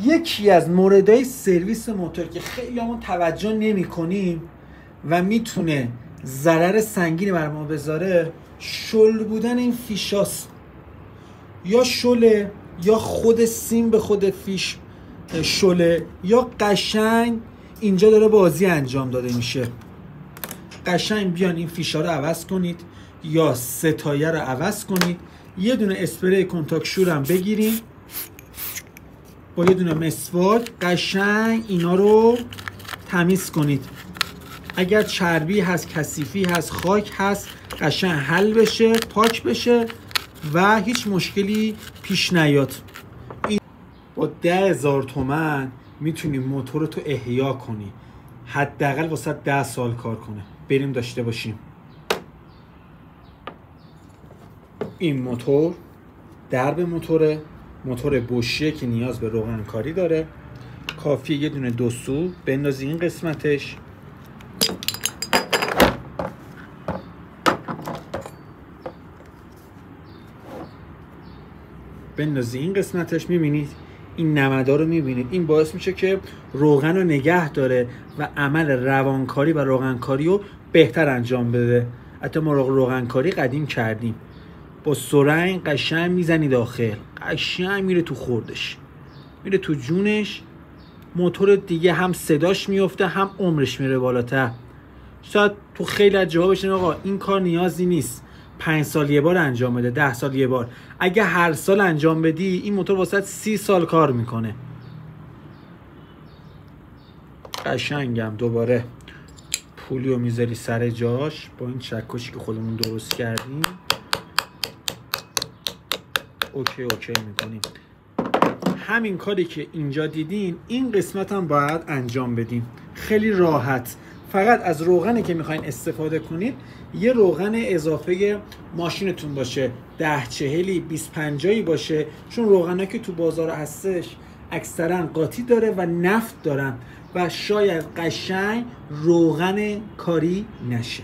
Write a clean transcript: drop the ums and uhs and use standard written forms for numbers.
یکی از موردهای سرویس موتور که خیلی همون توجه نمی کنیم و میتونه ضرر سنگینی بر ما بذاره، شل بودن این فیشاست. یا شله یا خود سیم به خود فیش شله، یا قشنگ اینجا داره بازی انجام داده میشه. قشنگ بیان این فیشا رو عوض کنید یا ستایه رو عوض کنید. یه دونه اسپری کنتاک شور هم بگیریم با یه دونه مسواک، قشنگ اینا رو تمیز کنید. اگر چربی هست، کثیفی هست، خاک هست، قشنگ حل بشه، پاک بشه و هیچ مشکلی پیش نیاد. با 10,000 تومان میتونی موتور تو احیا کنی، حداقل واسه 10 سال کار کنه. بریم داشته باشیم. این موتور درب موتور بوشیه که نیاز به روغن کاری داره. کافیه یه دونه دو سو بندازی این قسمتش، میبینید این نمدا رو میبینید. این باعث میشه که روغن رو نگه داره و عمل روانکاری و روغنکاری رو بهتر انجام بده. حتی ما روغنکاری قدیم کردیم، با سرنگ قشنگ میزنی داخل، قشنگ میره تو خوردش، میره تو جونش. موتور دیگه هم صداش میفته هم عمرش میره بالاتر. شاید تو خیلی از جاها بشین آقا این کار نیازی نیست، 5 سال یه بار انجام بده، 10 سال یه بار. اگه هر سال انجام بدی این موتور واسه 30 سال کار میکنه. قشنگم دوباره پولیو میذاری سر جاش با این چکشی که خودمون درست کردیم. اوکی میکنیم. همین کاری که اینجا دیدین این قسمت هم باید انجام بدیم. خیلی راحت. فقط از روغنی که میخواین استفاده کنید یه روغن اضافه ماشینتون باشه، 10-40 20-50 باشه، چون روغنایی که تو بازار هستش اکثرا قاطی داره و نفت دارن و شاید قشنگ روغن کاری نشه.